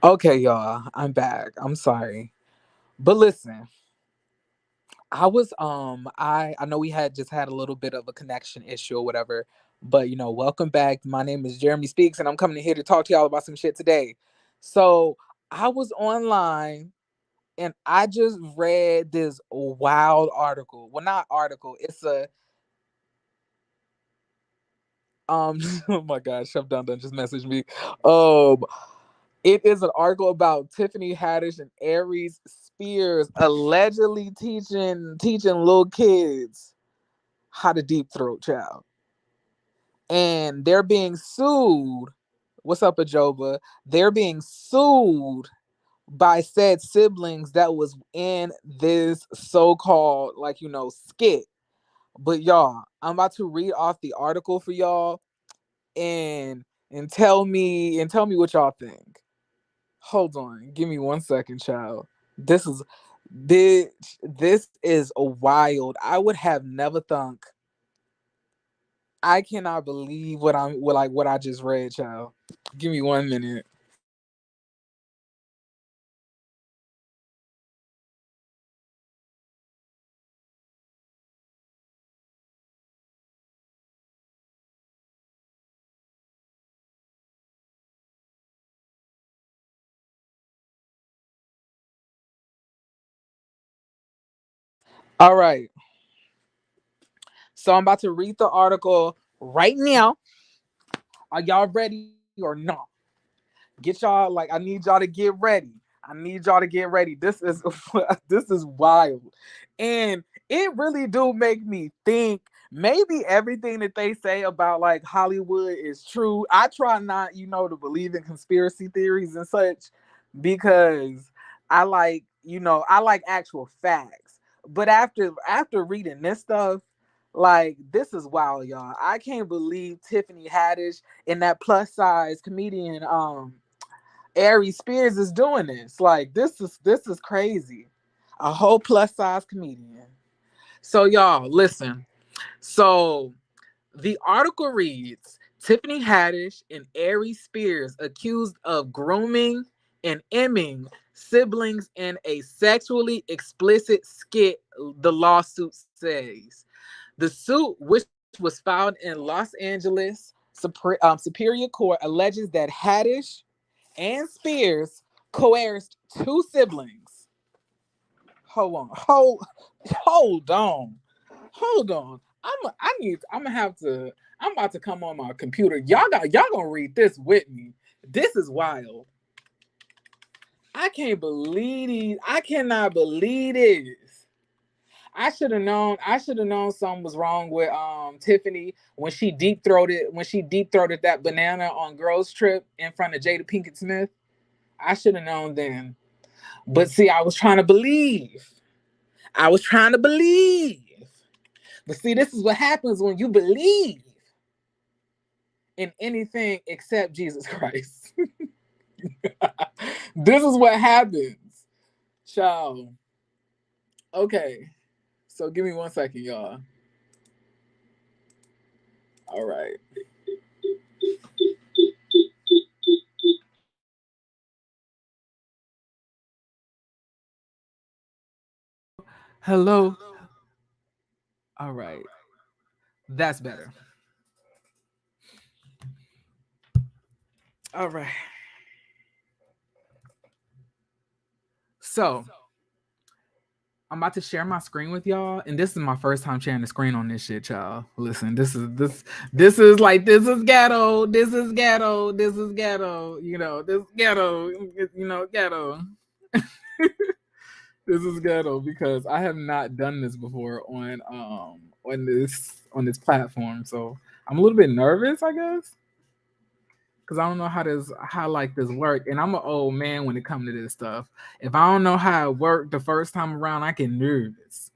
Okay, y'all, I'm back. I'm sorry. But listen, I know we had just had a little bit of a connection issue or whatever, but welcome back. My name is Jeremy Speaks and I'm coming here to talk to y'all about some shit today. So, I was online and I just read this wild article. Well, not article. It's a oh my gosh, Chef Don just messaged me. Um It is an article about Tiffany Haddish and Aries Spears allegedly teaching little kids how to deep throat, child. And they're being sued. What's up, Ajova? They're being sued by said siblings that was in this so-called skit. But y'all, I'm about to read off the article for y'all and tell me what y'all think. Hold on, give me 1 second, child. This is this is a wild. I would have never thunk. I cannot believe what I just read, child. Give me 1 minute. All right, so I'm about to read the article right now. Are y'all ready or not? Get y'all I need y'all to get ready. I need y'all to get ready. This is this is wild. And it really do make me think maybe everything that they say about Hollywood is true. I try not, to believe in conspiracy theories and such because I like actual facts. But after reading this stuff, this is wild, y'all. I can't believe Tiffany Haddish and that plus size comedian Aries Spears is doing this. This is crazy. A whole plus size comedian. So y'all, listen. So the article reads Tiffany Haddish and Aries Spears accused of grooming and imming siblings in a sexually explicit skit, the lawsuit says. The suit, which was filed in Los Angeles Superior Court, alleges that Haddish and Spears coerced two siblings. Hold on. Hold on. Hold on. I'm about to come on my computer. Y'all gonna read this with me. This is wild. I can't believe these. I cannot believe this. I should have known something was wrong with Tiffany when she deep throated that banana on girls trip in front of Jada Pinkett Smith. I should have known then. But see, I was trying to believe. I was trying to believe. But see, this is what happens when you believe in anything except Jesus Christ. This is what happens. Child. Okay. So give me 1 second, y'all. All right. Hello. All right. That's better. All right. So I'm about to share my screen with y'all, and this is my first time sharing the screen on this shit, y'all. Listen, this is ghetto. This is ghetto. This is ghetto. This ghetto. Ghetto. This is ghetto because I have not done this before on this platform, so I'm a little bit nervous, I guess, because I don't know how this work, and I'm an old man when it comes to this stuff. If I don't know how it worked the first time around, I get nervous.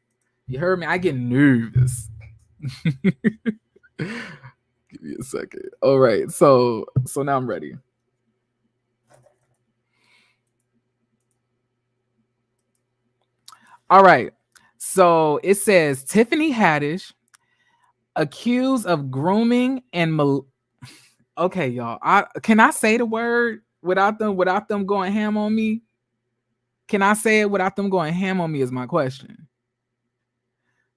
You heard me? I get nervous. Give me a second. All right, so now I'm ready. All right. So it says Tiffany Haddish accused of grooming and okay, y'all. Can I say the word without them going ham on me? Can I say it without them going ham on me? Is my question.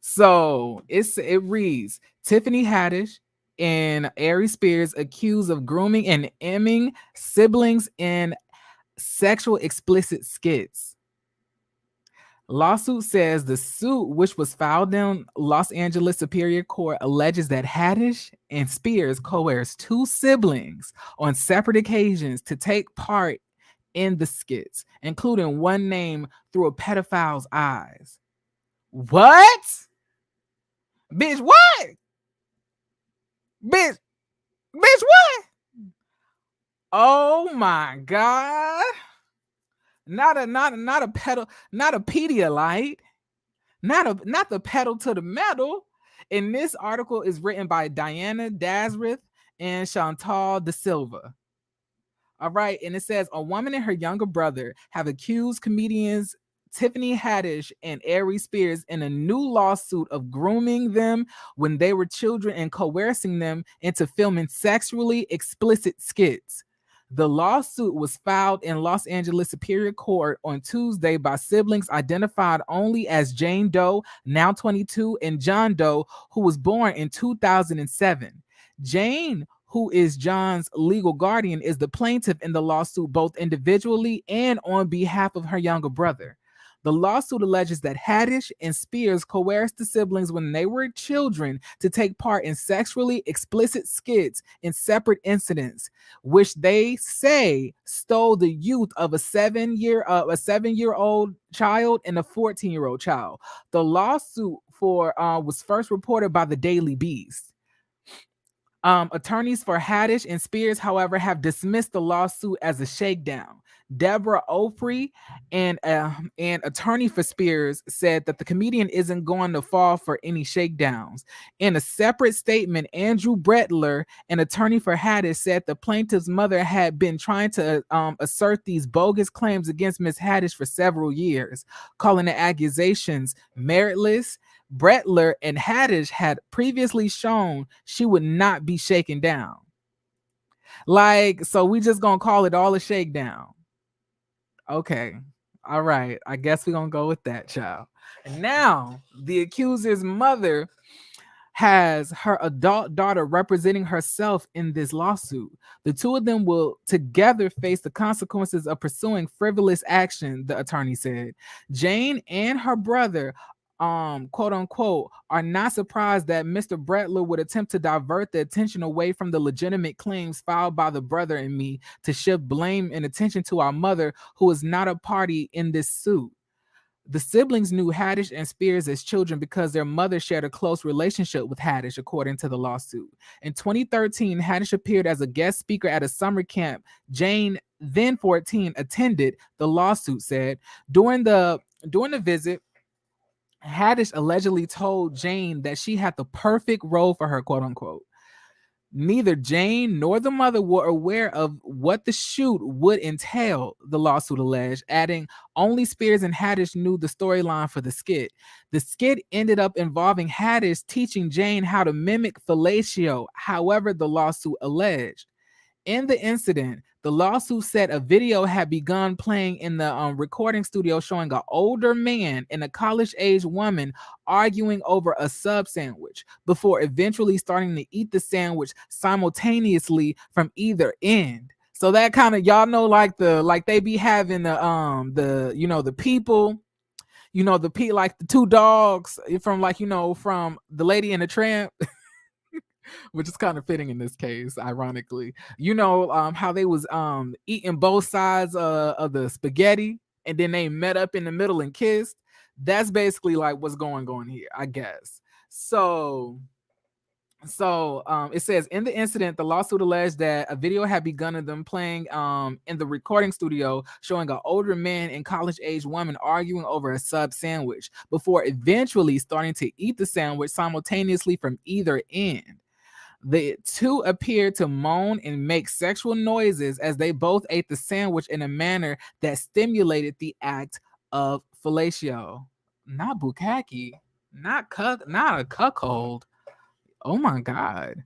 So it reads Tiffany Haddish and Aries Spears accused of grooming and emming siblings in sexual explicit skits. Lawsuit says the suit, which was filed in Los Angeles Superior Court, alleges that Haddish and Spears coerced two siblings on separate occasions to take part in the skits, including one named through a pedophile's eyes. What? Bitch, what? Bitch, bitch, what? Oh my god. Not a pedal, not a Pedialyte. Not the pedal to the metal. And this article is written by Diana Dazrith and Chantal De Silva. All right, and it says a woman and her younger brother have accused comedians Tiffany Haddish and Aries Spears in a new lawsuit of grooming them when they were children and coercing them into filming sexually explicit skits. The lawsuit was filed in Los Angeles Superior Court on Tuesday by siblings identified only as Jane Doe, now 22, and John Doe, who was born in 2007. Jane, who is John's legal guardian, is the plaintiff in the lawsuit both individually and on behalf of her younger brother. The lawsuit alleges that Haddish and Spears coerced the siblings when they were children to take part in sexually explicit skits in separate incidents, which they say stole the youth of a 7-year-old child and a 14-year-old child. The lawsuit was first reported by the Daily Beast. Attorneys for Haddish and Spears, however, have dismissed the lawsuit as a shakedown. Deborah Opry, and attorney for Spears, said that the comedian isn't going to fall for any shakedowns. In a separate statement, Andrew Bretler, an attorney for Haddish, said the plaintiff's mother had been trying to assert these bogus claims against Ms. Haddish for several years, calling the accusations meritless. Bretler and Haddish had previously shown she would not be shaken down. Like, so we just gonna call it all a shakedown. Okay. All right. I guess we're gonna go with that, child. And now the accuser's mother has her adult daughter representing herself in this lawsuit. The two of them will together face the consequences of pursuing frivolous action, the attorney said. Jane and her brother, quote unquote, are not surprised that Mr. Bretler would attempt to divert the attention away from the legitimate claims filed by the brother and me to shift blame and attention to our mother, who is not a party in this suit. The siblings knew Haddish and Spears as children because their mother shared a close relationship with Haddish, according to the lawsuit. In 2013, Haddish appeared as a guest speaker at a summer camp Jane, then 14, attended, the lawsuit said. During the visit, Haddish allegedly told Jane that she had the perfect role for her, quote unquote. Neither Jane nor the mother were aware of what the shoot would entail, the lawsuit alleged, adding only Spears and Haddish knew the storyline for the skit. The skit ended up involving Haddish teaching Jane how to mimic fellatio, however, the lawsuit alleged. In the incident, the lawsuit said a video had begun playing in the recording studio showing an older man and a college-age woman arguing over a sub sandwich before eventually starting to eat the sandwich simultaneously from either end. So that kind of, y'all know, like they be having the people, like the two dogs from from the Lady and the Tramp. Which is kind of fitting in this case, ironically. How they was eating both sides of the spaghetti and then they met up in the middle and kissed. That's basically like what's going on here, I guess. So So it says in the incident, the lawsuit alleged that a video had begun of them playing in the recording studio showing an older man and college-age woman arguing over a sub sandwich before eventually starting to eat the sandwich simultaneously from either end. The two appeared to moan and make sexual noises as they both ate the sandwich in a manner that stimulated the act of fellatio. Not bukkake, not a cuckold. Oh my God.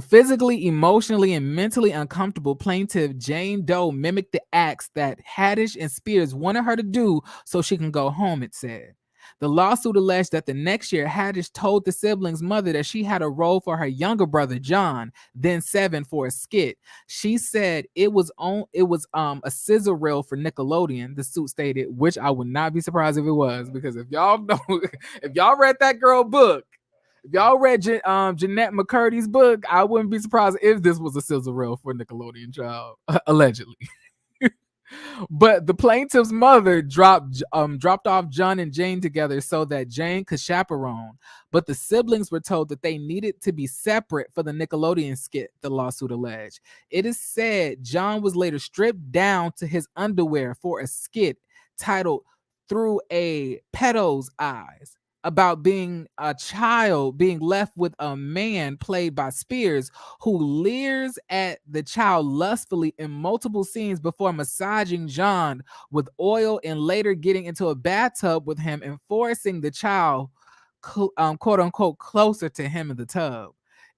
Physically, emotionally, and mentally uncomfortable, plaintiff Jane Doe mimicked the acts that Haddish and Spears wanted her to do so she can go home, it said. The lawsuit alleged that the next year, Haddish told the siblings' mother that she had a role for her younger brother, John, then 7, for a skit. She said it was a scissor reel for Nickelodeon, the suit stated, which I would not be surprised if it was, because if y'all know, if y'all read that girl book, if y'all read Jeanette McCurdy's book, I wouldn't be surprised if this was a scissor reel for Nickelodeon child, allegedly. But the plaintiff's mother dropped off John and Jane together so that Jane could chaperone. But the siblings were told that they needed to be separate for the Nickelodeon skit, the lawsuit alleged. It is said John was later stripped down to his underwear for a skit titled Through a Pedo's Eyes, about being a child being left with a man played by Spears who leers at the child lustfully in multiple scenes before massaging John with oil and later getting into a bathtub with him and forcing the child quote unquote closer to him in the tub.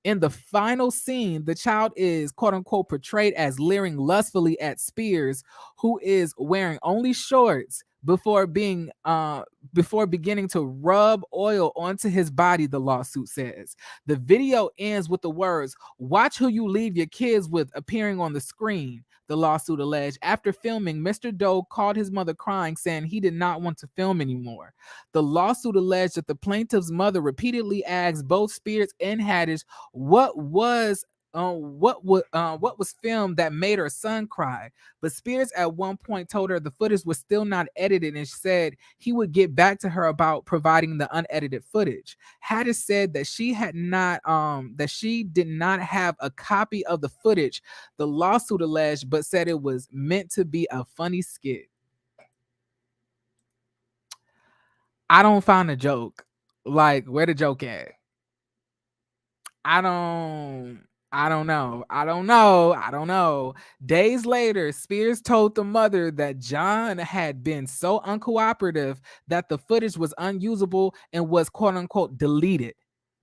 In the final scene, the child is quote unquote portrayed as leering lustfully at Spears, who is wearing only shorts before beginning to rub oil onto his body, the lawsuit says. The video ends with the words, "Watch who you leave your kids with," appearing on the screen, the lawsuit alleged. After filming, Mr. Doe called his mother crying, saying he did not want to film anymore. The lawsuit alleged that the plaintiff's mother repeatedly asked both Spears and Haddish what was filmed that made her son cry. But Spears at one point told her the footage was still not edited and said he would get back to her about providing the unedited footage. Haddish said that she did not have a copy of the footage, the lawsuit alleged, but said it was meant to be a funny skit. I don't find a joke. Like, where the joke at? I don't know. Days later, Spears told the mother that John had been so uncooperative that the footage was unusable and was quote unquote deleted,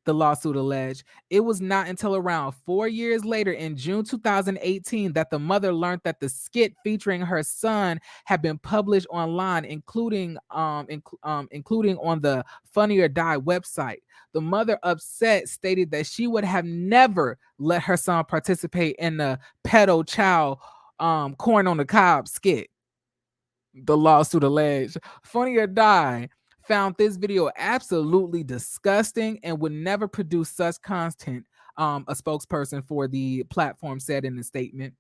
the lawsuit alleged. It was not until around 4 years later in June 2018 that the mother learned that the skit featuring her son had been published online, including on the Funny or Die website. The mother, upset, stated that she would have never let her son participate in the pedo child corn on the cob skit, the lawsuit alleged. Funny or Die found this video absolutely disgusting and would never produce such content, a spokesperson for the platform said in the statement.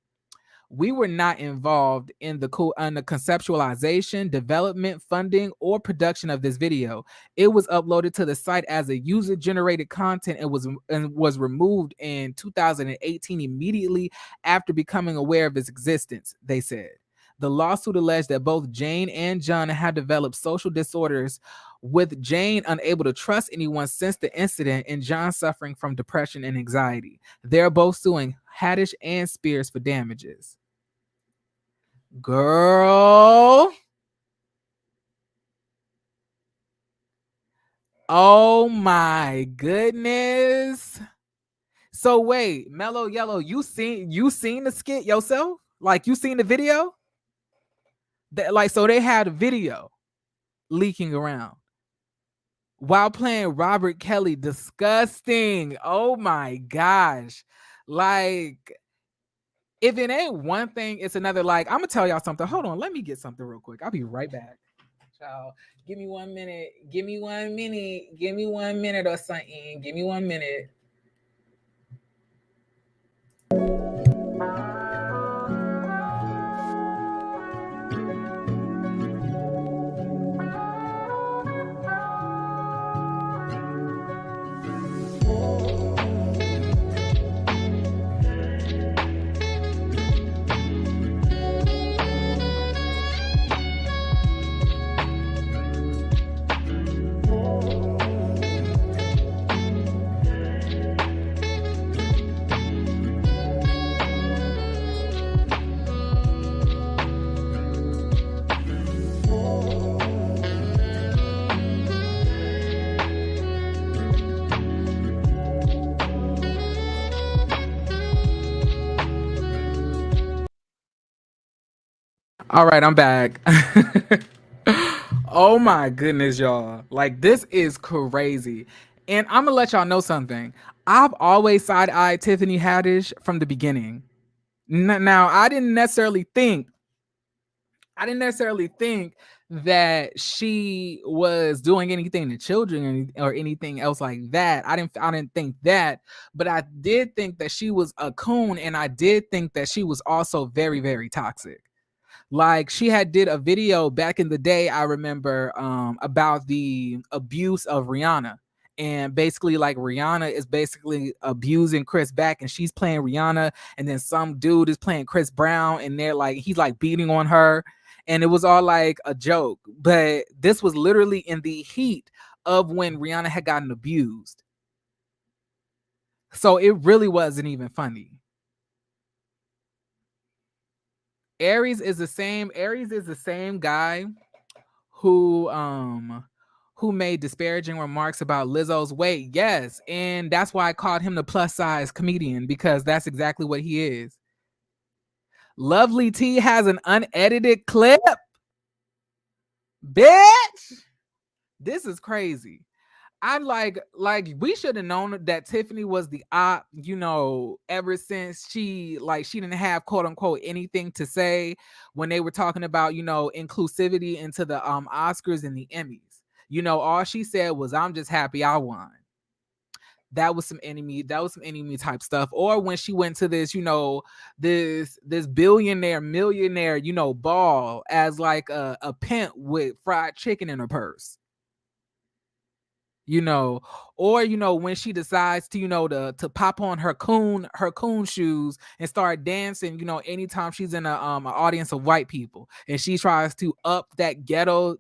We were not involved in the conceptualization, development, funding, or production of this video. It was uploaded to the site as a user-generated content and was removed in 2018 immediately after becoming aware of its existence, they said. The lawsuit alleged that both Jane and John had developed social disorders, with Jane unable to trust anyone since the incident and John suffering from depression and anxiety. They're both suing Haddish and Spears for damages. Girl. Oh my goodness. So wait, Mellow Yellow, you seen the skit yourself? Like, you seen the video? So they had a video leaking around while playing Robert Kelly. Disgusting. Oh my gosh. Like, if it ain't one thing, it's another. Like, I'm gonna tell y'all something. Hold on, let me get something real quick. I'll be right back. Child, give me 1 minute. Give me 1 minute. Give me 1 minute or something. Give me 1 minute. All right, I'm back. Oh my goodness, y'all. Like, this is crazy. And I'm gonna let y'all know something. I've always side-eyed Tiffany Haddish from the beginning. Now, I didn't necessarily think that she was doing anything to children or anything else like that. I didn't think that, but I did think that she was a coon, and I did think that she was also very, very toxic. Like, she had did a video back in the day, I remember, about the abuse of Rihanna. And basically, like, Rihanna is basically abusing Chris back, and she's playing Rihanna, and then some dude is playing Chris Brown, and he's like beating on her. And it was all like a joke. But this was literally in the heat of when Rihanna had gotten abused. So it really wasn't even funny. Aries is the same guy who made disparaging remarks about Lizzo's weight. Yes, and that's why I called him the plus size comedian, because that's exactly what he is. Lovely T has an unedited clip. Bitch, this is crazy. I'm like we should have known that Tiffany was the op, ever since she didn't have quote unquote anything to say when they were talking about, inclusivity into the Oscars and the Emmys. All she said was, I'm just happy I won. That was some enemy type stuff. Or when she went to this, this billionaire millionaire, ball as like a pimp with fried chicken in her purse. you know or when she decides to to pop on her coon shoes and start dancing, anytime she's in an audience of white people, and she tries to up that ghetto,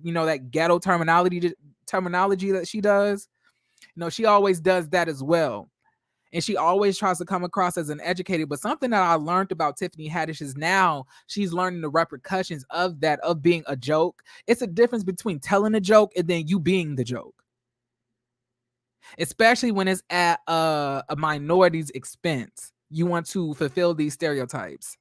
that ghetto terminology that she does. She always does that as well. And she always tries to come across as an educated. But something that I learned about Tiffany Haddish is now she's learning the repercussions of that, of being a joke. It's a difference between telling a joke and then you being the joke, especially when it's at a minority's expense. You want to fulfill these stereotypes.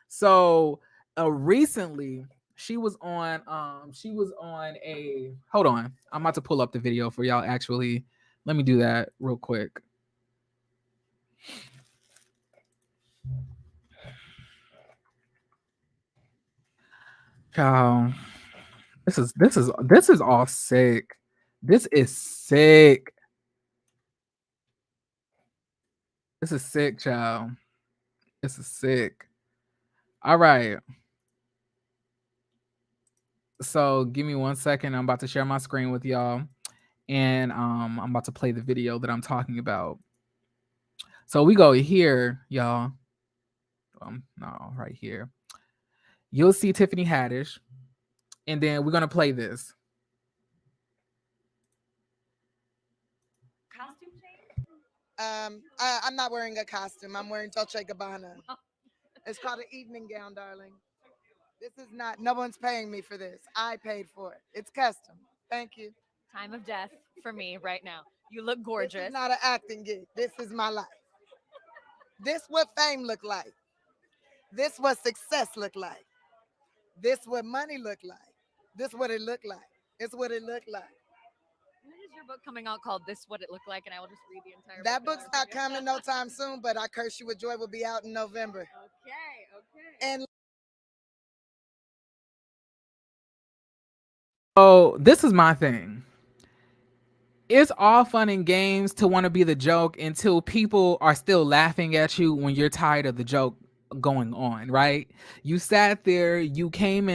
So recently she was on a hold on. I'm about to pull up the video for y'all. Actually, let me do that real quick. Child, this is all sick. This is sick. This is sick, child. This is sick. All right. So give me 1 second. I'm about to share my screen with y'all. And I'm about to play the video that I'm talking about. So we go here, y'all. No, right here. You'll see Tiffany Haddish, and then we're gonna play this. I'm not wearing a costume. I'm wearing Dolce Gabbana. It's called an evening gown, darling. This is not. No one's paying me for this. I paid for it. It's custom. Thank you. Time of death for me right now. You look This is gorgeous. not an acting gig. This is my life. This what fame look like. This what success look like. This what money look like. This what it look like. It's what it look like. When is your book coming out called This What It Looked Like? And I will just read the entire That book. book's not coming no time soon, but I Curse You with Joy will be out in November. Okay. And Oh, this is my thing. It's all fun and games to want to be the joke until people are still laughing at you when you're tired of the joke going on, right? You sat there, you came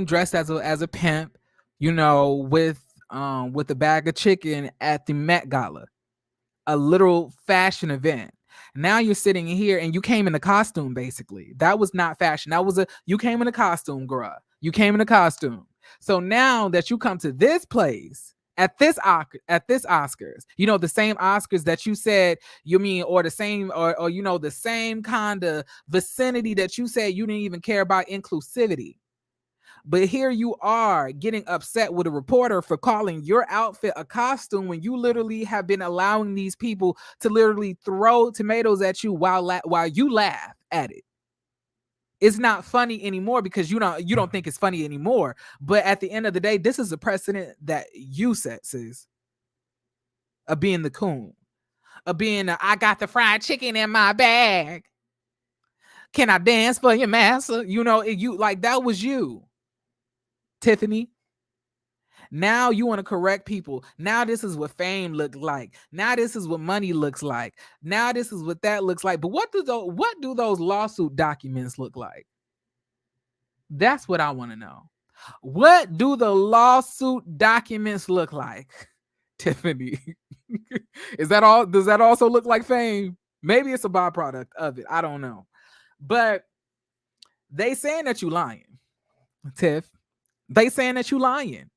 dressed as a pimp, with a bag of chicken at the Met Gala, a literal fashion event. Now you're sitting here and you came in a costume, basically. That was not fashion. You came in a costume, girl. You came in a costume. So now that you come to this place at this Oscars, the same Oscars that you said you mean, or the same, or the same kind of vicinity that you said you didn't even care about inclusivity. But here you are getting upset with a reporter for calling your outfit a costume when you literally have been allowing these people to literally throw tomatoes at you while you laugh at it. It's not funny anymore because you don't think it's funny anymore. But at the end of the day, this is a precedent that you set, sis, of being the coon, of being I got the fried chicken in my bag. Can I dance for your master? You like that was you, Tiffany. Now you want to correct people. Now this is what fame looked like. Now this is what money looks like. Now this is what that looks like. But what do those lawsuit documents look like? That's what I want to know. What do the lawsuit documents look like, Tiffany? Is that all? Does that also look like fame? Maybe it's a byproduct of it. I don't know. But they saying that you lying, Tiff. They saying that you lying.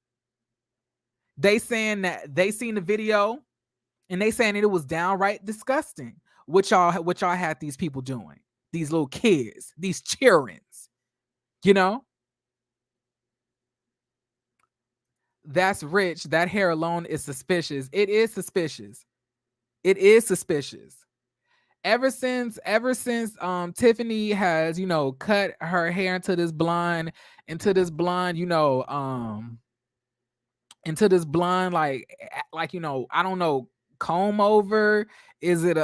They saying that they seen the video and they saying it was downright disgusting what y'all had these people doing. These little kids, these childrens, you know? That's rich. That hair alone is suspicious. It is suspicious. It is suspicious. Ever since Tiffany has, cut her hair into this blonde like I don't know, comb over. Is it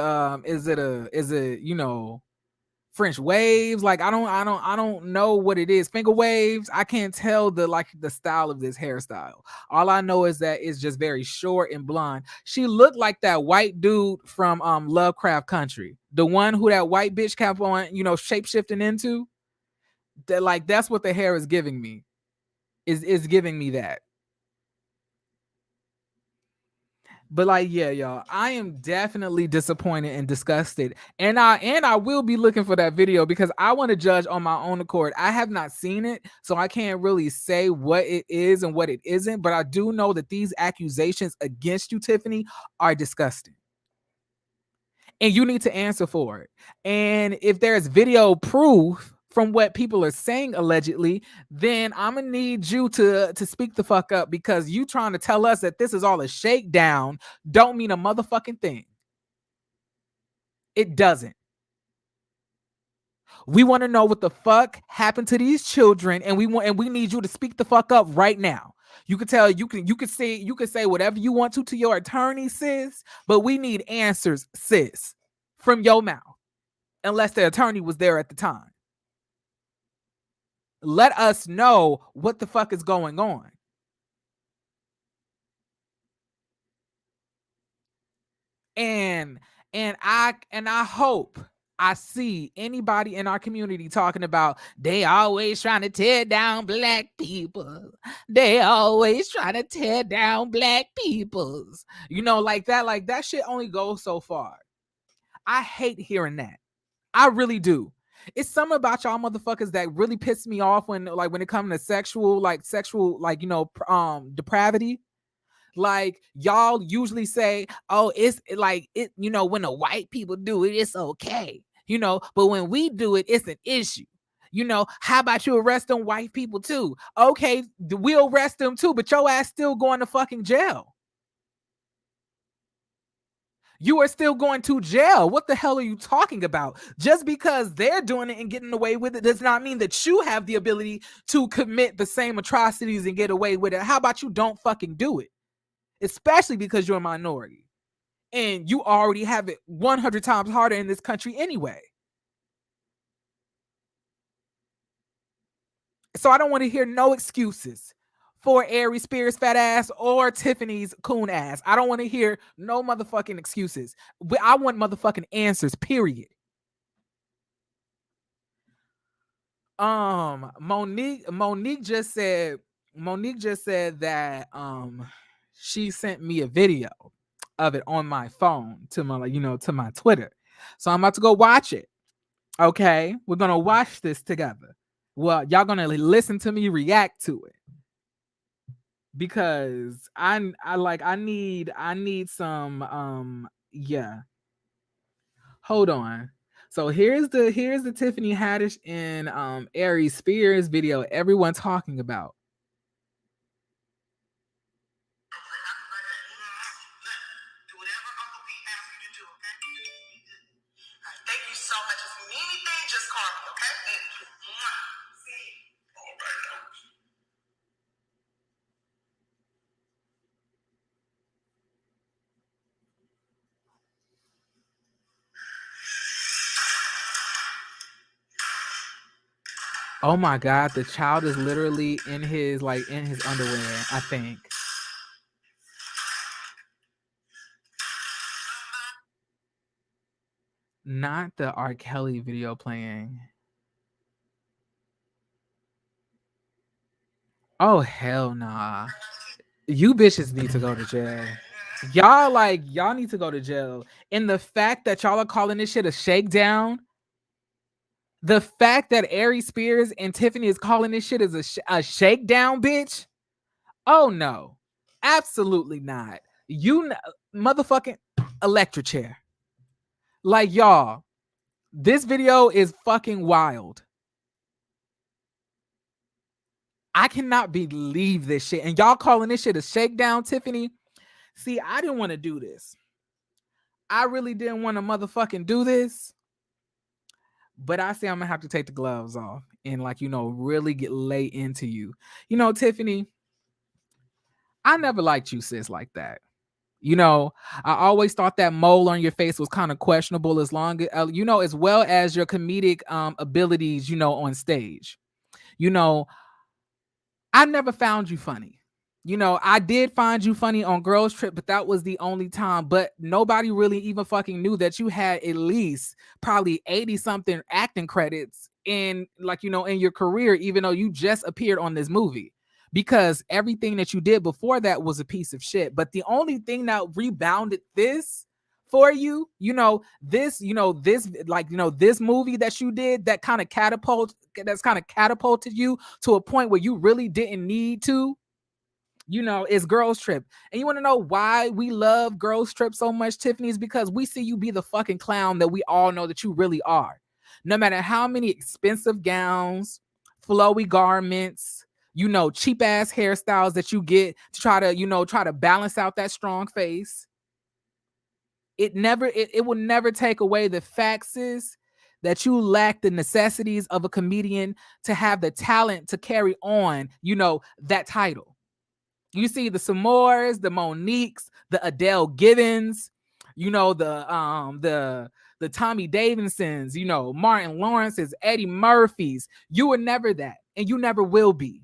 French waves? Like I don't know what it is. Finger waves. I can't tell the style of this hairstyle. All I know is that it's just very short and blonde. She looked like that white dude from Lovecraft Country. The one who that white bitch kept on, shape shifting into. That's what the hair is giving me. Is giving me that. But yeah, y'all, I am definitely disappointed and disgusted. And I will be looking for that video because I want to judge on my own accord. I have not seen it, so I can't really say what it is and what it isn't, but I do know that these accusations against you, Tiffany, are disgusting. And you need to answer for it. And if there's video proof from what people are saying allegedly, then I'm gonna need you to speak the fuck up, because you trying to tell us that this is all a shakedown don't mean a motherfucking thing. It doesn't. We want to know what the fuck happened to these children, and we need you to speak the fuck up right now. You could say whatever you want to your attorney, sis, but we need answers, sis, from your mouth, unless the attorney was there at the time. Let us know what the fuck is going on. And I hope I see anybody in our community talking about they always trying to tear down black people. They always trying to tear down black peoples. Like that shit only goes so far. I hate hearing that. I really do. It's something about y'all motherfuckers that really piss me off when it comes to sexual depravity. Like y'all usually say, oh, it's like it, when the white people do it, it's okay. But when we do it, it's an issue. How about you arrest them white people too? Okay, we'll arrest them too, but your ass still going to fucking jail. You are still going to jail. What the hell are you talking about? Just because they're doing it and getting away with it does not mean that you have the ability to commit the same atrocities and get away with it. How about you don't fucking do it? Especially because you're a minority. And you already have it 100 times harder in this country anyway. So I don't want to hear no excuses for Aries Spears fat ass or Tiffany's coon ass. I don't want to hear no motherfucking excuses. I want motherfucking answers, period. Monique just said that she sent me a video of it on my phone to my Twitter. So I'm about to go watch it. Okay, we're gonna watch this together. Well, y'all gonna listen to me react to it, because I need some yeah. Hold on. So here's the Tiffany Haddish and Aries Spears video everyone's talking about. Thank you so much. If you need anything, just call me, okay? Oh my god, the child is literally in his underwear, I think. Not the R. Kelly video playing. Oh hell nah. You bitches need to go to jail. Y'all need to go to jail. And the fact that y'all are calling this shit a shakedown, the fact that Aries Spears and Tiffany is calling this shit as a shakedown, bitch. Oh no, absolutely not. Motherfucking electric chair. Like y'all, this video is fucking wild. I cannot believe this shit. And y'all calling this shit a shakedown, Tiffany. See, I didn't want to do this. I really didn't want to motherfucking do this. But I say I'm gonna have to take the gloves off and really lay into you. Tiffany, I never liked you, sis, like that. I always thought that mole on your face was kind of questionable as long as as well as your comedic abilities, on stage. I never found you funny. I did find you funny on Girls Trip, but that was the only time. But nobody really even fucking knew that you had at least probably 80 something acting credits in in your career, even though you just appeared on this movie. Because everything that you did before that was a piece of shit. But the only thing that rebounded this for you, this movie that you did that kind of catapulted you to a point where you really didn't need to, is Girls Trip. And you want to know why we love Girls Trip so much, Tiffany? Is because we see you be the fucking clown that we all know that you really are. No matter how many expensive gowns, flowy garments, cheap ass hairstyles that you get to try to balance out that strong face. It will never take away the facts is that you lack the necessities of a comedian to have the talent to carry on, that title. You see the Samores, the Moniques, the Adele Gibbons, the Tommy Davidsons, Martin Lawrence's, Eddie Murphy's. You were never that, and you never will be.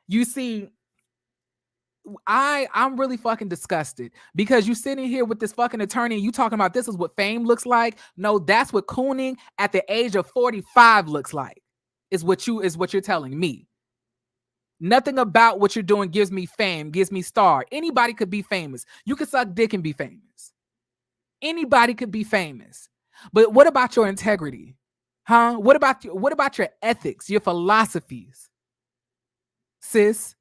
You see, I'm really fucking disgusted because you sitting here with this fucking attorney and you talking about this is what fame looks like. No, that's what cooning at the age of 45 looks like. Is what you're telling me. Nothing about what you're doing gives me fame, gives me star. Anybody could be famous. You could suck dick and be famous. Anybody could be famous. But what about your integrity? Huh? What about your ethics, your philosophies? Sis?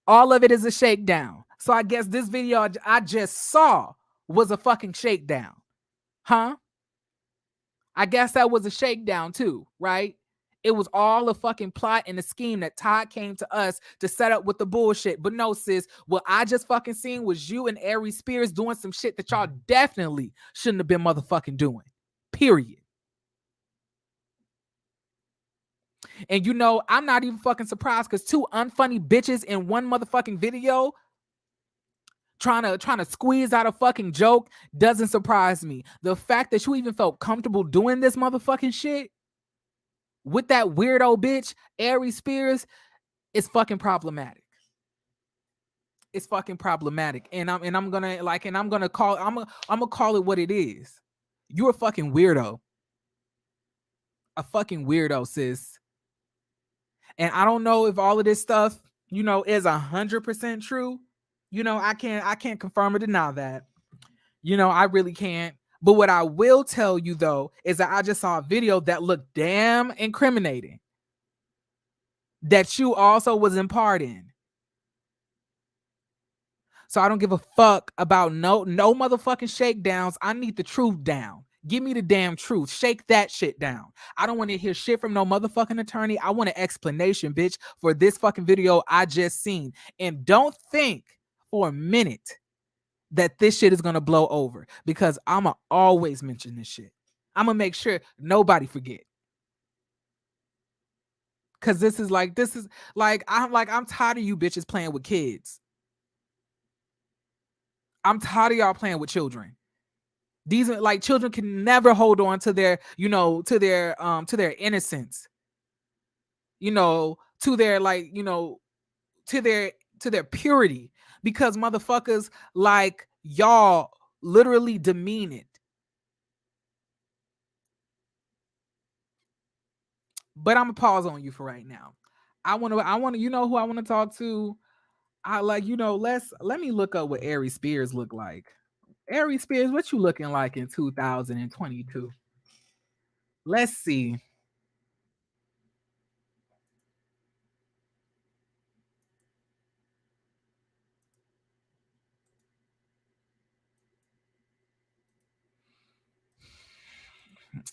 All of it is a shakedown. So I guess this video I just saw was a fucking shakedown. Huh? I guess that was a shakedown too, right? It was all a fucking plot and a scheme that Todd came to us to set up with the bullshit. But no, sis, what I just fucking seen was you and Aries Spears doing some shit that y'all definitely shouldn't have been motherfucking doing. Period. And I'm not even fucking surprised because two unfunny bitches in one motherfucking video trying to squeeze out a fucking joke doesn't surprise me. The fact that you even felt comfortable doing this motherfucking shit with that weirdo bitch, Aries Spears, is fucking problematic. It's fucking problematic. And I'm gonna call it what it is. You're a fucking weirdo. A fucking weirdo, sis. And I don't know if all of this stuff, is 100% true. I can't confirm or deny that. I really can't. But what I will tell you though is that I just saw a video that looked damn incriminating. That you also was in part in. So I don't give a fuck about no motherfucking shakedowns. I need the truth down. Give me the damn truth. Shake that shit down. I don't want to hear shit from no motherfucking attorney. I want an explanation, bitch, for this fucking video I just seen. And don't think for a minute that this shit is going to blow over because I'm going to always mention this shit. I'm going to make sure nobody forget. Cause I'm tired of you bitches playing with kids. I'm tired of y'all playing with children. These are like children can never hold on to their, to their innocence, to their like, to their to their purity, because motherfuckers like y'all literally demean it. But I'm gonna pause on you for right now. I want to, who I want to talk to. I like, let me look up what Aries Spears look like. Aries Spears, what you looking like in 2022? Let's see.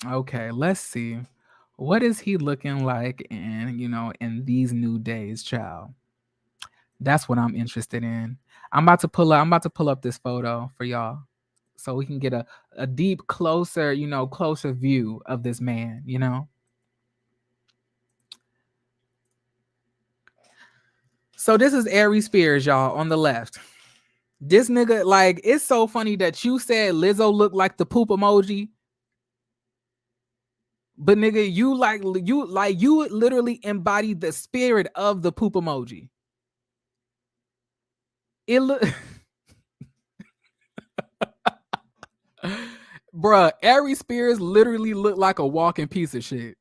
Okay, let's see. What is he looking like in, in these new days, child? That's what I'm interested in. I'm about to pull up this photo for y'all so we can get a deep, closer, closer view of this man. So this is Aries Spears, y'all, on the left. This nigga, like, it's so funny that you said Lizzo looked like the poop emoji. But nigga, you literally embody the spirit of the poop emoji. It look Bruh, Aries Spears literally looked like a walking piece of shit.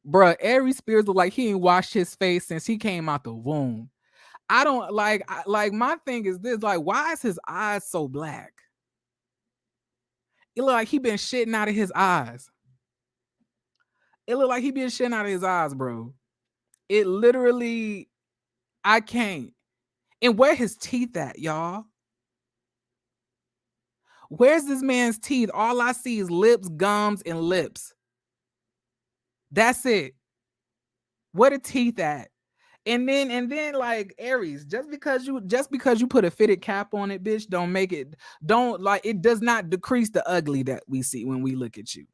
Bruh, Aries Spears looked like he ain't washed his face since he came out the womb. I don't like my thing is this, like, why is his eyes so black? It look like he been shitting out of his eyes. It look like he been shitting out of his eyes, bro. It literally, I can't. And where his teeth at, y'all? Where's this man's teeth? All I see is lips, gums, and lips. That's it. Where the teeth at? And then like Aries, just because you put a fitted cap on it, bitch, don't like it does not decrease the ugly that we see when we look at you.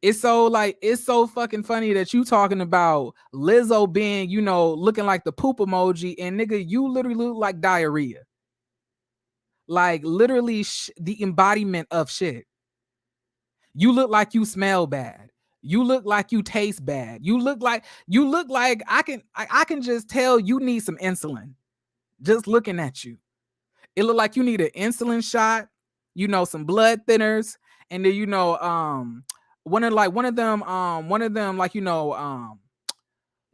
It's so fucking funny that you talking about Lizzo being, looking like the poop emoji, and nigga, you literally look like diarrhea. Like literally the embodiment of shit. You look like you smell bad. You look like you taste bad. You look like I can just tell you need some insulin. Just looking at you. It look like you need an insulin shot, some blood thinners, and then one of them like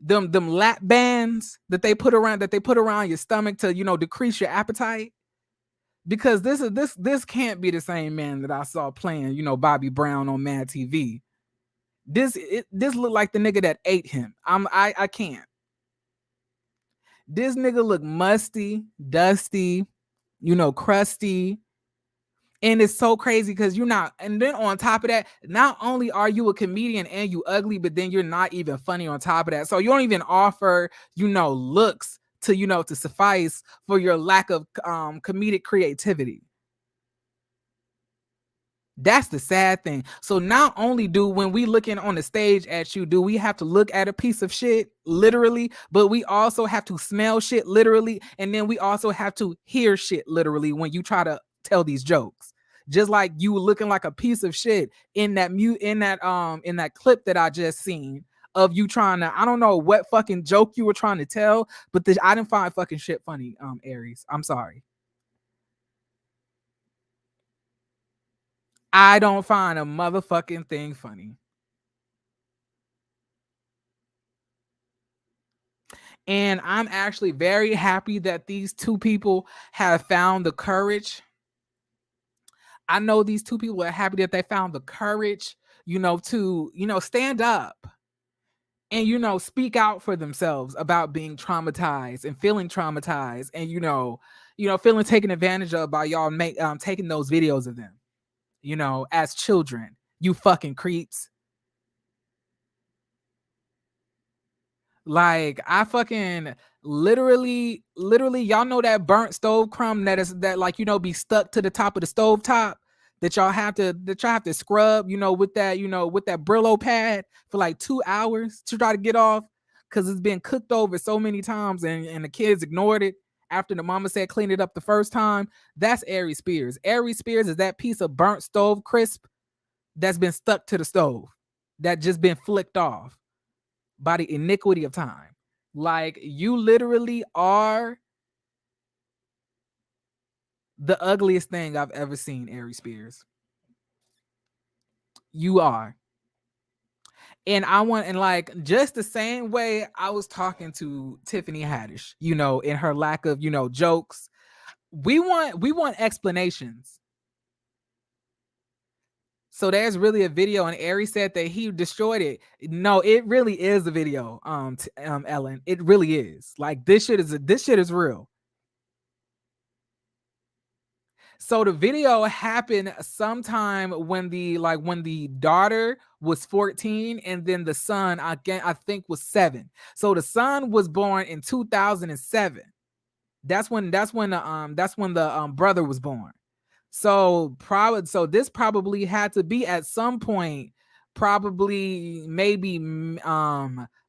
them lap bands that they put around your stomach to decrease your appetite. Because this can't be the same man that I saw playing, Bobby Brown on Mad TV. This looked like the nigga that ate him. I can't. This nigga look musty, dusty, crusty. And it's so crazy because you're not, and then on top of that, not only are you a comedian and you ugly, but then you're not even funny on top of that. So you don't even offer, looks to suffice for your lack of comedic creativity. That's the sad thing. So not only do when we looking on the stage at you, do we have to look at a piece of shit literally, but we also have to smell shit literally, and then we also have to hear shit literally when you try to tell these jokes. Just like you looking like a piece of shit in that clip that I just seen of you trying to, I don't know what fucking joke you were trying to tell, but I didn't find fucking shit funny, Aries. I'm sorry. I don't find a motherfucking thing funny. And I'm actually very happy that these two people have found the courage. I know these two people are happy that they found the courage, to, stand up and, speak out for themselves about being traumatized and feeling traumatized and, feeling taken advantage of by y'all taking those videos of them, as children, you fucking creeps. Like I fucking literally, y'all know that burnt stove crumb that like be stuck to the top of the stove top that y'all have to scrub, with that Brillo pad for like 2 hours to try to get off because it's been cooked over so many times and the kids ignored it after the mama said clean it up the first time, that's Aries Spears. Aries Spears is that piece of burnt stove crisp that's been stuck to the stove, that just been flicked off by the iniquity of time. Like, you literally are the ugliest thing I've ever seen, Aries Spears. You are. And I want, and like, just the same way I was talking to Tiffany Haddish, in her lack of, jokes. We want explanations. So there's really a video, and Aries said that he destroyed it. No, it really is a video, Ellen. It really is. Like, this shit is real. So the video happened sometime when the daughter was 14, and then the son, again, I think, was 7. So the son was born in 2007. That's when the brother was born. So this probably had to be at some point, probably maybe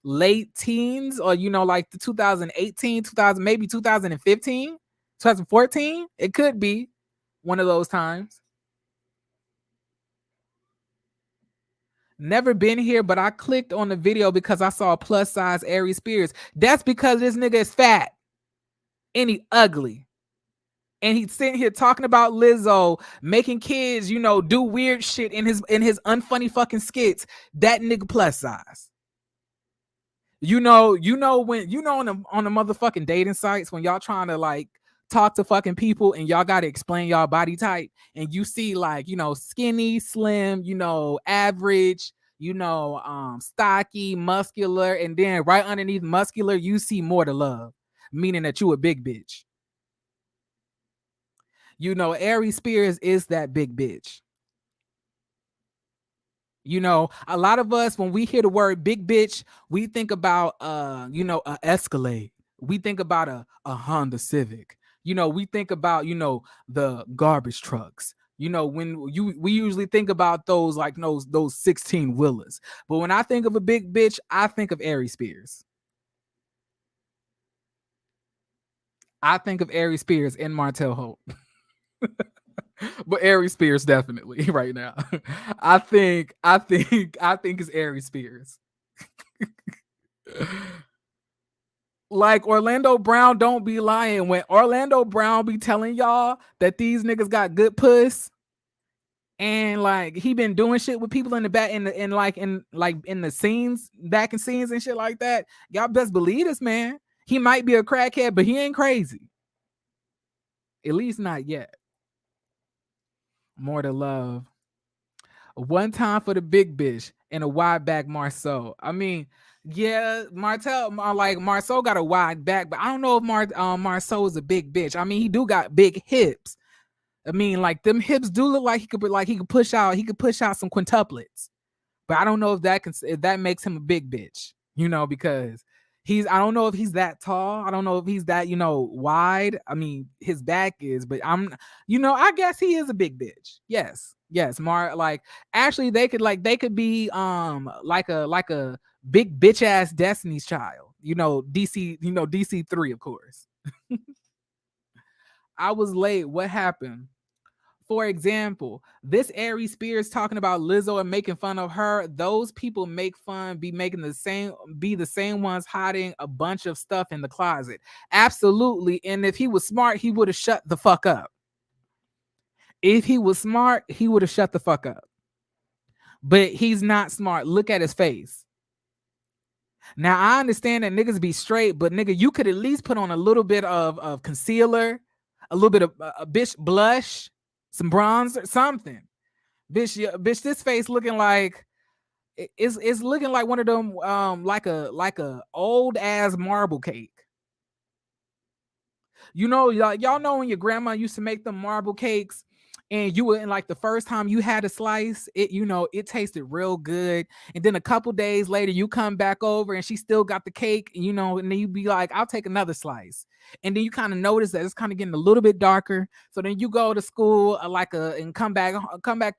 late teens, or like the 2018, 2000, maybe 2015, 2014. It could be one of those times. Never been here, but I clicked on the video because I saw plus size Aries Spears. That's because this nigga is fat and he ugly. And he's sitting here talking about Lizzo making kids, do weird shit in his unfunny fucking skits. That nigga plus size. On the motherfucking dating sites, when y'all trying to like talk to fucking people and y'all gotta explain y'all body type, and you see like, skinny, slim, average, stocky, muscular, and then right underneath muscular, you see more to love, meaning that you a big bitch. Aries Spears is that big bitch. A lot of us, when we hear the word big bitch, we think about a Escalade. We think about a Honda Civic. We think about, the garbage trucks. When we usually think about those, like those 16 wheelers. But when I think of a big bitch, I think of Aries Spears. I think of Aries Spears and Martell Holt. But Aries Spears definitely right now. I think it's Aries Spears. Like, Orlando Brown don't be lying. When Orlando Brown be telling y'all that these niggas got good puss, and like he been doing shit with people in the back, in the scenes, back in scenes and shit like that, y'all best believe this man. He might be a crackhead, but he ain't crazy. At least not yet. More to love. One time for the big bitch and a wide back Marceau. I mean, yeah, Marceau got a wide back, but I don't know if Marceau is a big bitch. I mean, he do got big hips. I mean, like, them hips do look like he could push out some quintuplets. But I don't know if that makes him a big bitch, because I don't know if he's that tall. I don't know if he's that, wide. I mean, his back is, but I guess he is a big bitch. Yes. Actually, they could be like a big bitch ass Destiny's Child. DC3, of course. I was late. What happened? For example, this Aries Spears talking about Lizzo and making fun of her. Those people be the same ones hiding a bunch of stuff in the closet. Absolutely. And if he was smart, he would have shut the fuck up. If he was smart, he would have shut the fuck up. But he's not smart. Look at his face. Now, I understand that niggas be straight, but nigga, you could at least put on a little bit of concealer, a little bit of a bitch blush, some bronzer, something. Bitch, this face looking like it's looking like one of them like a old ass marble cake. Y'all know when your grandma used to make them marble cakes, and you were in, like, the first time you had a slice, it tasted real good. And then a couple days later, you come back over and she still got the cake, and then you be like, I'll take another slice. And then you kind of notice that it's kind of getting a little bit darker. So then you go to school and come back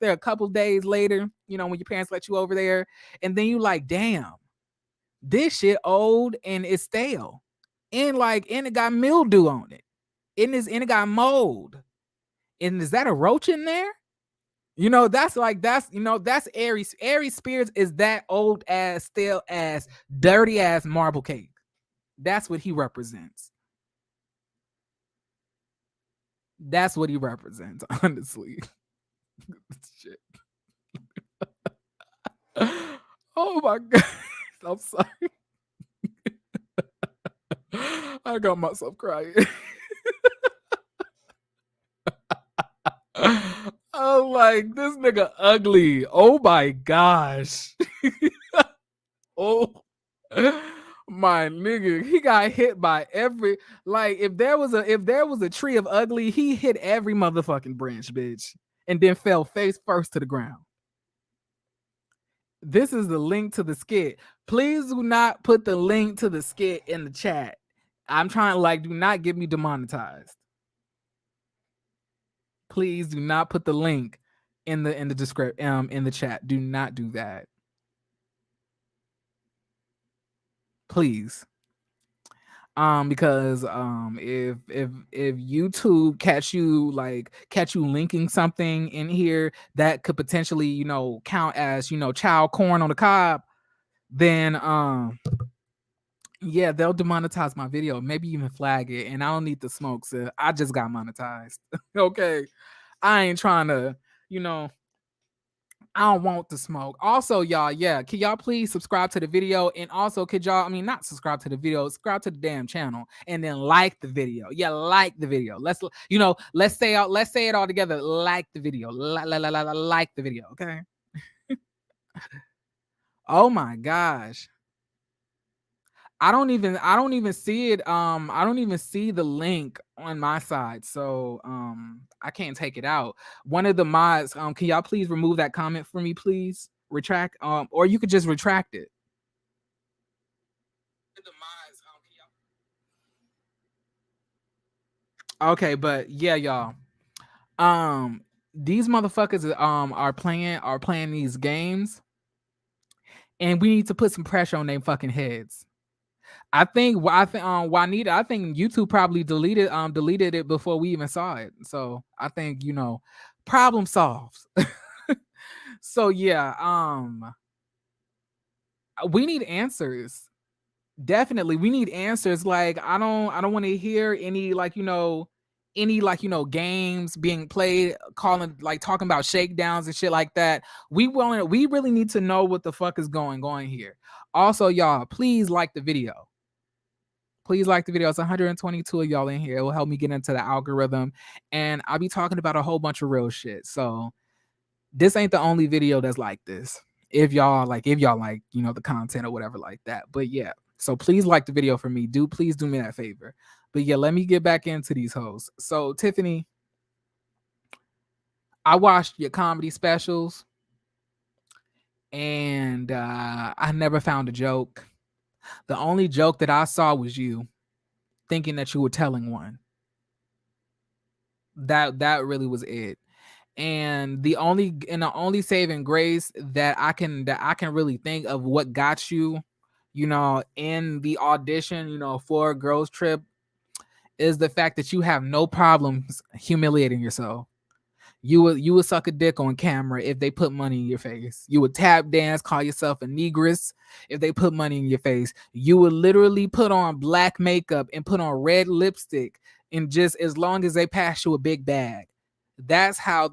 there a couple days later, when your parents let you over there. And then you like, damn, this shit old and it's stale. And it got mildew on it. and it got mold. And is that a roach in there? That's Aries. Aries spirits is that old ass, stale ass, dirty ass marble cake. That's what he represents. That's what he represents, honestly. Shit. Oh my god. I'm sorry. I got myself crying. I'm like, this nigga ugly. Oh my gosh. Oh my nigga. He got hit by every, like, if there was a tree of ugly, he hit every motherfucking branch, bitch. And then fell face first to the ground. This is the link to the skit. Please do not put the link to the skit in the chat. I'm trying, like, do not get me demonetized. Please do not put the link in the description in the chat. Do not do that. Please. Because if YouTube catch you linking something in here that could potentially, count as, child corn on the cob, then yeah, they'll demonetize my video, maybe even flag it, and I don't need the smoke, so I just got monetized. Okay. I ain't trying to, you know, I don't want the smoke. Also, y'all, yeah, can y'all please subscribe to the video? And also, could y'all, not subscribe to the video, subscribe to the damn channel, and then like the video. Yeah, like the video. Let's say it all together. Like the video. Like the video. Okay. Oh my gosh. I don't even see it. I don't even see the link on my side. So I can't take it out. One of the mods, can y'all please remove that comment for me, please? Retract, or you could just retract it. Okay, but yeah, y'all. These motherfuckers are playing these games, and we need to put some pressure on their fucking heads. Juanita, I think YouTube probably deleted it before we even saw it. So I think, problem solved. So yeah, we need answers. Definitely, we need answers. Like, I don't want to hear any games being played, calling, like, talking about shakedowns and shit like that. We really need to know what the fuck is going on here. Also, y'all, please like the video. Please like the video. It's 122 of y'all in here. It will help me get into the algorithm. And I'll be talking about a whole bunch of real shit. So this ain't the only video that's like this. If y'all like, the content or whatever like that. But yeah. So please like the video for me. Please do me that favor. But yeah, let me get back into these hoes. So Tiffany, I watched your comedy specials, and I never found a joke. The only joke that I saw was you thinking that you were telling one. That really was it. And the only saving grace that I can really think of what got you, in the audition, for Girls Trip, is the fact that you have no problems humiliating yourself. You would suck a dick on camera if they put money in your face. You would tap dance, call yourself a negress if they put money in your face. You would literally put on black makeup and put on red lipstick, and just as long as they pass you a big bag. That's how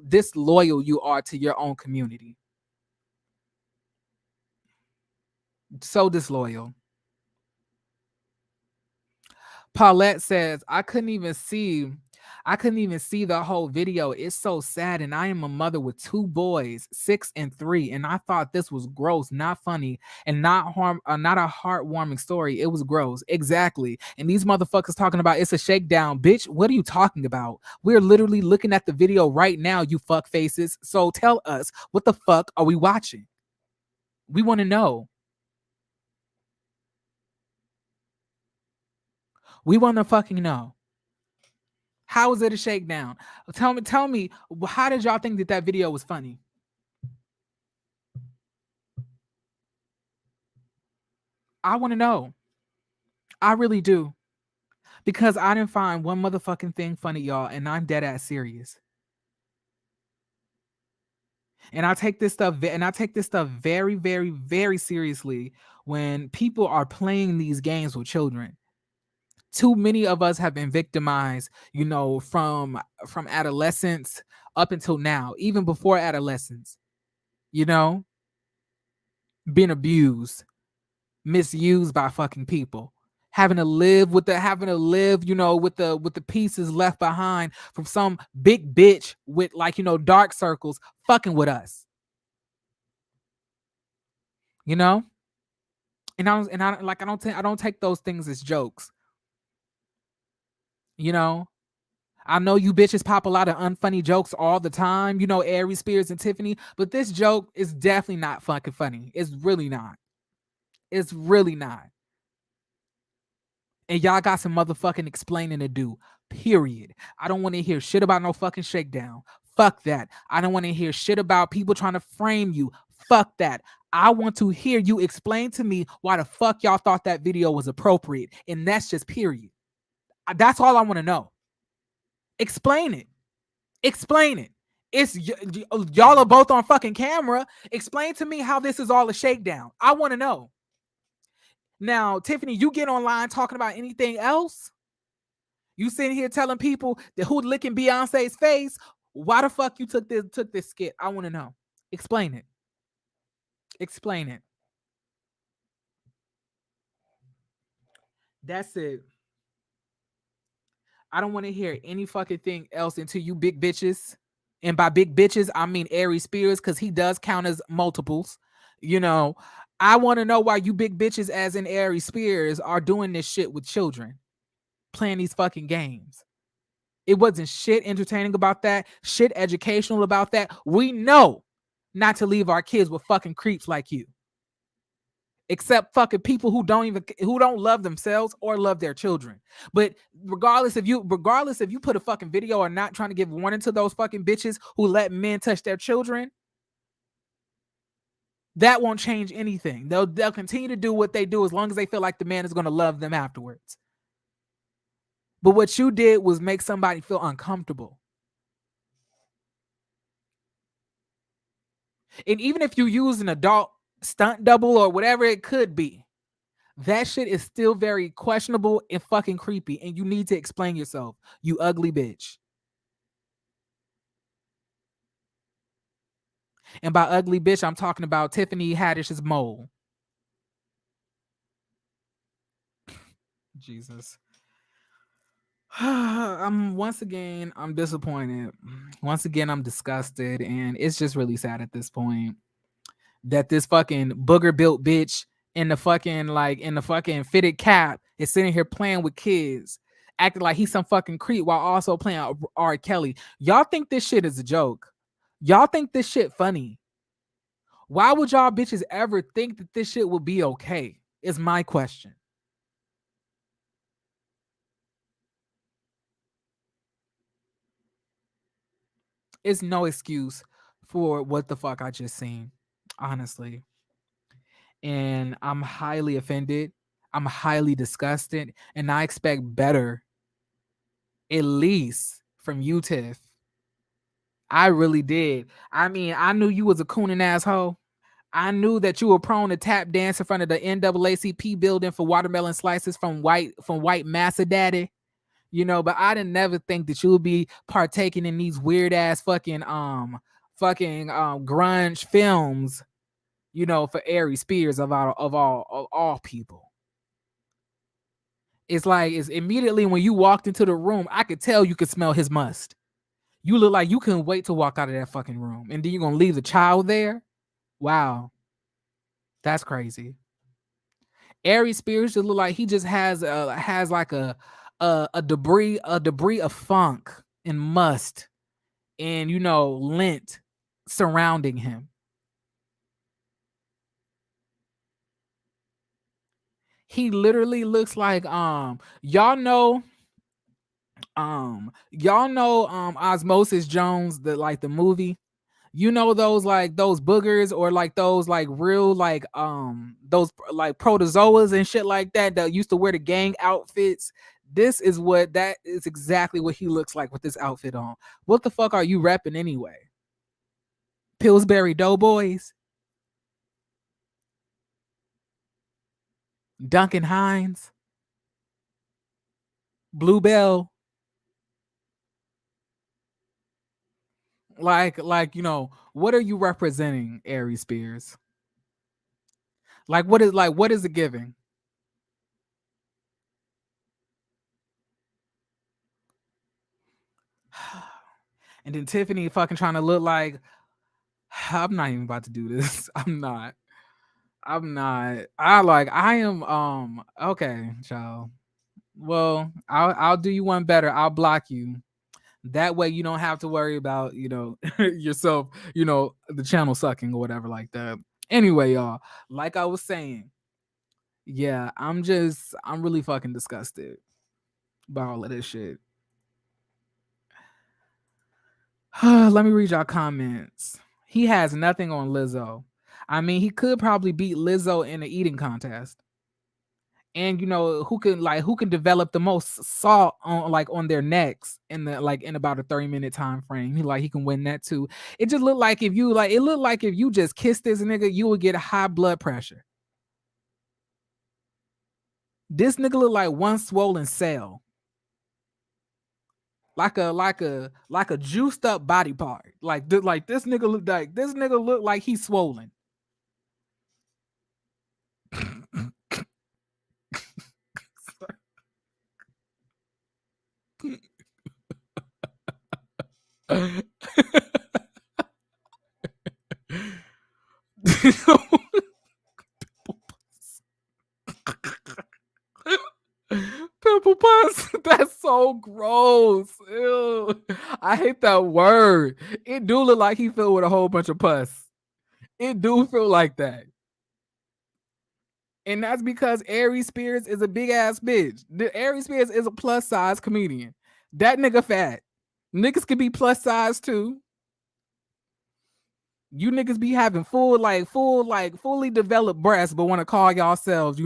disloyal you are to your own community. So disloyal. Paulette says, I couldn't even see the whole video. It's so sad. And I am a mother with two boys, 6 and 3. And I thought this was gross, not funny, and not a heartwarming story. It was gross. Exactly. And these motherfuckers talking about it's a shakedown. Bitch, what are you talking about? We're literally looking at the video right now, you fuck faces. So tell us, what the fuck are we watching? We want to know. We want to fucking know. How is it a shakedown? Tell me, how did y'all think that video was funny? I want to know. I really do. Because I didn't find one motherfucking thing funny, y'all, and I'm dead ass serious. And I take this stuff very, very, very seriously when people are playing these games with children. Too many of us have been victimized, from adolescence up until now, even before adolescence, you know, being abused, misused by fucking people. Having to live, with the pieces left behind from some big bitch with dark circles fucking with us, you know? I don't take those things as jokes, you know. I know you bitches pop a lot of unfunny jokes all the time, Aries, Spears, and Tiffany, but this joke is definitely not fucking funny. It's really not. It's really not. And y'all got some motherfucking explaining to do. Period. I don't want to hear shit about no fucking shakedown. Fuck that. I don't want to hear shit about people trying to frame you. Fuck that. I want to hear you explain to me why the fuck y'all thought that video was appropriate. And that's just period. That's all I want to know. Explain it. Explain it. Y'all are both on fucking camera. Explain to me how this is all a shakedown. I want to know. Now, Tiffany, you get online talking about anything else? You sitting here telling people that who licking Beyonce's face? Why the fuck you took this skit? I want to know. Explain it. Explain it. That's it. I don't want to hear any fucking thing else until you big bitches. And by big bitches, I mean Aries Spears, because he does count as multiples. I want to know why you big bitches, as in Aries Spears, are doing this shit with children, playing these fucking games. It wasn't shit entertaining about that, shit educational about that. We know not to leave our kids with fucking creeps like you. Except fucking people who don't love themselves or love their children. But regardless if you put a fucking video or not, trying to give warning to those fucking bitches who let men touch their children, that won't change anything. They'll continue to do what they do as long as they feel like the man is going to love them afterwards. But what you did was make somebody feel uncomfortable. And even if you use an adult stunt double or whatever it could be, that shit is still very questionable and fucking creepy. And you need to explain yourself, you ugly bitch. And by ugly bitch, I'm talking about Tiffany Haddish's mole. Jesus. I'm disappointed. Once again, I'm disgusted, and it's just really sad at this point that this fucking booger built bitch in the fucking fitted cap is sitting here playing with kids, acting like he's some fucking creep while also playing R. Kelly. Y'all think this shit is a joke? Y'all think this shit funny? Why would y'all bitches ever think that this shit will be okay? Is my question. It's no excuse for what the fuck I just seen, honestly. And I'm highly offended. I'm highly disgusted. And I expect better, at least from you, Tiff. I really did. I mean, I knew you was a cooning asshole. I knew that you were prone to tap dance in front of the NAACP building for watermelon slices from white massa daddy. But I didn't never think that you would be partaking in these weird ass fucking grunge films, for Aries Spears of all people. It's like, it's immediately when you walked into the room, I could tell you could smell his must. You look like you couldn't wait to walk out of that fucking room. And then you're gonna leave the child there? Wow. That's crazy. Aries Spears just look like he just has like a debris of funk and must and lint surrounding him. He literally looks like y'all know Osmosis Jones, the movie. Those those boogers or those real those protozoas and shit like that used to wear the gang outfits This is what that is exactly what he looks like with this outfit on. What the fuck are you repping anyway? Pillsbury Doughboys, Duncan Hines, Bluebell. What are you representing, Aries Spears? What is it giving? And then Tiffany fucking trying to look like I'm not even about to do this. I'm not. I'm not. I am okay, child. Well, I'll do you one better. I'll block you. That way you don't have to worry about, yourself, the channel sucking or whatever like that. Anyway, y'all, like I was saying, yeah, I'm really fucking disgusted by all of this shit. Let me read y'all comments. He has nothing on Lizzo. I mean, he could probably beat Lizzo in an eating contest. And who can develop the most salt on their necks in about a 30-minute time frame. He can win that too. It just looked like if you just kissed this nigga, you would get high blood pressure. This nigga look like one swollen cell. Like a juiced up body part. This nigga look like he's swollen. Pimple pus. That's so gross. Ew. I hate that word. It do look like he filled with a whole bunch of pus. It do feel like that. And that's because Aries Spears is a big ass bitch. The Aries Spears is a plus size comedian. That nigga fat. Niggas can be plus size too. You niggas be having fully developed breasts, but want to call yourselves,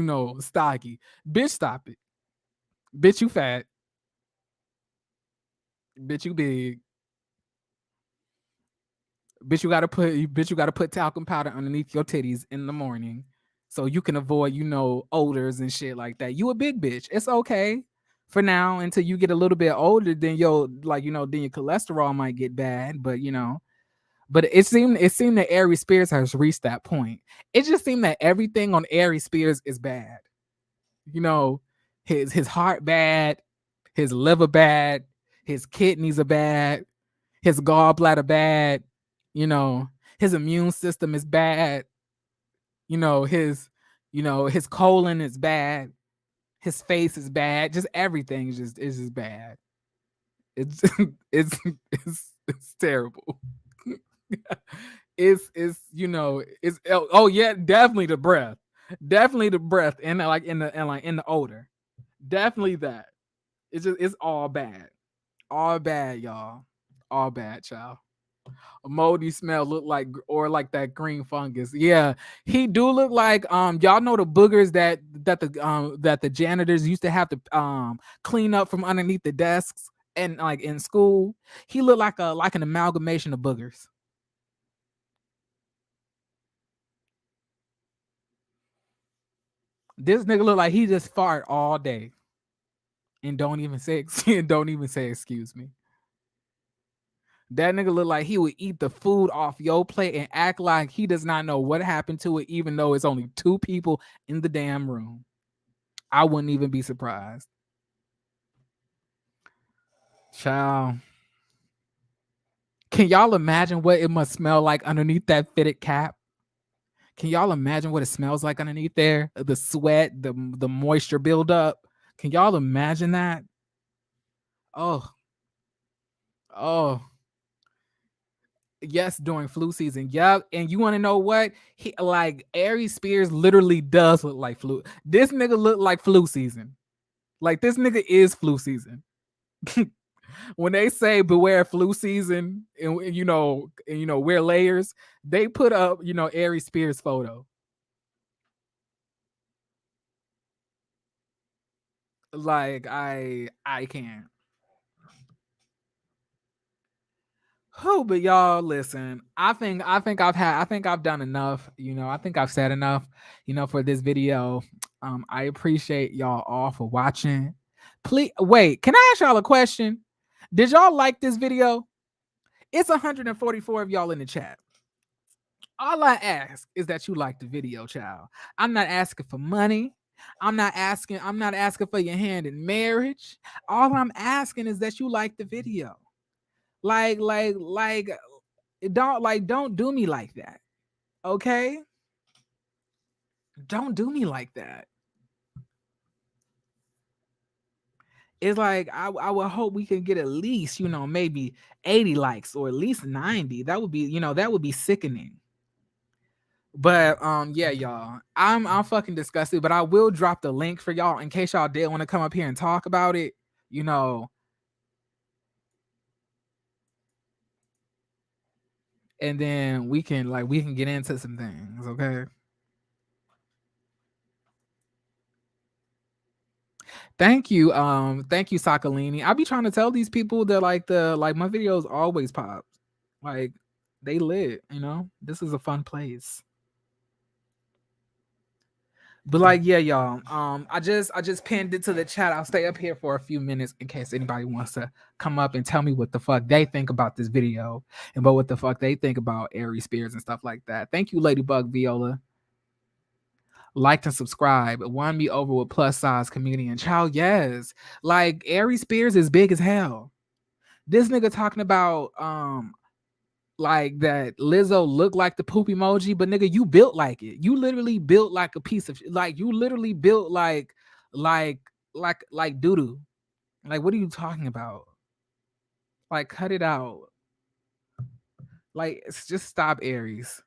stocky. Bitch, stop it. Bitch, you fat. Bitch, you big. Bitch, you gotta put talcum powder underneath your titties in the morning so you can avoid, odors and shit like that. You a big bitch. It's okay for now until you get a little bit older, then then your cholesterol might get bad, but it seemed that Aries Spears has reached that point. It just seemed that everything on Aries Spears is bad. You know, his heart bad, his liver bad, his kidneys are bad, his gallbladder bad, you know, his immune system is bad, his colon is bad, his face is bad, just everything is just bad. It's it's it's terrible. It's yeah, definitely the breath. Definitely the breath and in the odor. Definitely that. It's all bad. All bad, y'all. All bad, child. A moldy smell look like or like that green fungus. Yeah, he do look like y'all know the boogers that the janitors used to have to clean up from underneath the desks and like in school. He looked like an amalgamation of boogers. This nigga look like he just fart all day and don't even say and don't even say excuse me. That nigga look like he would eat the food off your plate and act like he does not know what happened to it, even though it's only two people in the damn room. I wouldn't even be surprised. Child. Can y'all imagine what it must smell like underneath that fitted cap? Can y'all imagine what it smells like underneath there? The sweat, the moisture buildup. Can y'all imagine that? Oh, oh. Yes, during flu season. Yup. And you want to know what? He like Aries Spears literally does look like flu. This nigga look like flu season. Like this nigga is flu season. When they say beware flu season and wear layers, they put up, Aries Spears photo. Like I can't. Who, but y'all listen. I think I've done enough. I think I've said enough. For this video. I appreciate y'all all for watching. Please wait. Can I ask y'all a question? Did y'all like this video? It's 144 of y'all in the chat. All I ask is that you like the video, child. I'm not asking for money. I'm not asking for your hand in marriage. All I'm asking is that you like the video. Like don't do me like that. Okay? Don't do me like that. It's like I would hope we can get at least, maybe 80 likes or at least 90. That would be sickening. But yeah, y'all. I'm fucking disgusted, but I will drop the link for y'all in case y'all did want to come up here and talk about it. And then we can get into some things, okay? Thank you, Sakalini. I be trying to tell these people that my videos always pop. Like they lit, This is a fun place. But yeah, y'all. I just pinned it to the chat. I'll stay up here for a few minutes in case anybody wants to come up and tell me what the fuck they think about this video and about what the fuck they think about Aries Spears and stuff like that. Thank you, Ladybug Viola. Like and subscribe. Won me over with plus size comedian. Child, yes. Like Aries Spears is big as hell. This nigga talking about like that Lizzo looked like the poop emoji, but nigga, you built like it. You literally built like a piece of like you literally built like doo doo. Like, what are you talking about? Like, cut it out. Like, just stop, Aries.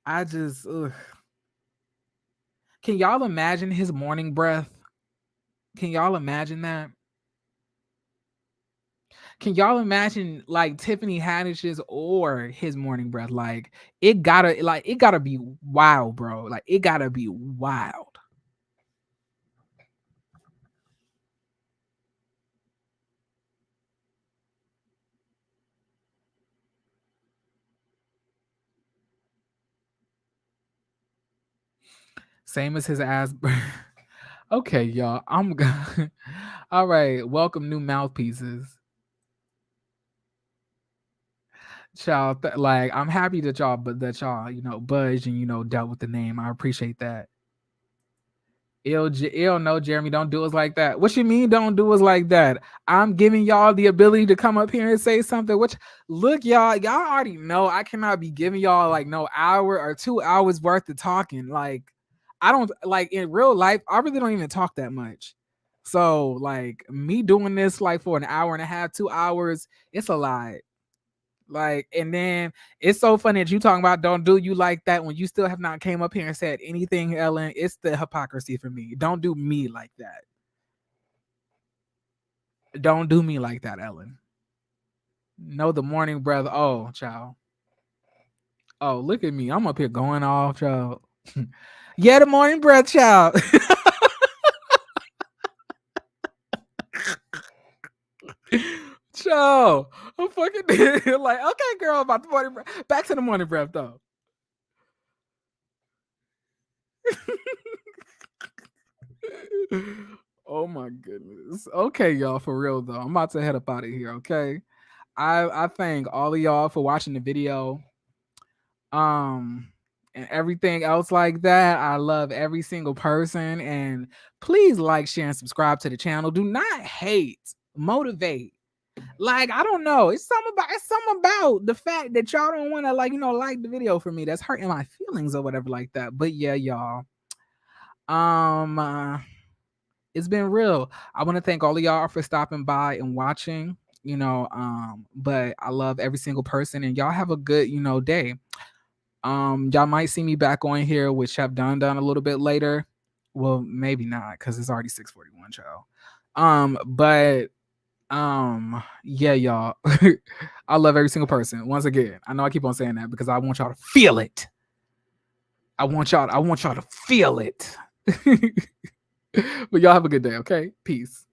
I just ugh. Can y'all imagine his morning breath? Can y'all imagine that? Can y'all imagine like Tiffany Haddish's or his morning breath? Like it gotta be wild, bro. Like it gotta be wild. Same as his ass. Okay, y'all. I'm gonna. All right. Welcome, new mouthpieces. Child, like I'm happy that y'all, budged and dealt with the name. I appreciate that. Ill no, Jeremy, don't do us like that. What you mean don't do us like that? I'm giving y'all the ability to come up here and say something. Which look, y'all already know I cannot be giving y'all like no hour or 2 hours worth of talking. Like I don't like in real life, I really don't even talk that much. So like me doing this like for an hour and a half, 2 hours, it's a lot. Like, and then it's so funny that you talking about don't do you like that when you still have not came up here and said anything, Ellen. It's the hypocrisy for me. Don't do me like that. Don't do me like that, Ellen. No, the morning breath. Oh, child. Oh, look at me. I'm up here going off, child. Yeah, the morning breath, child. Child. I'm fucking like, okay, girl, about the morning breath. Back to the morning breath, though. Oh my goodness. Okay, y'all, for real though. I'm about to head up out of here, okay? I thank all of y'all for watching the video. And everything else like that. I love every single person. And please like, share, and subscribe to the channel. Do not hate, motivate. Like, I don't know. It's something about the fact that y'all don't want to like the video for me. That's hurting my feelings or whatever like that. But yeah, y'all. It's been real. I want to thank all of y'all for stopping by and watching. But I love every single person, and y'all have a good, day. Y'all might see me back on here with Chef Done a little bit later. Well, maybe not, because it's already 6:41, child. But yeah, y'all. I love every single person. Once again, I know I keep on saying that because I want y'all to feel it. I want y'all to feel it. But y'all have a good day, okay? Peace.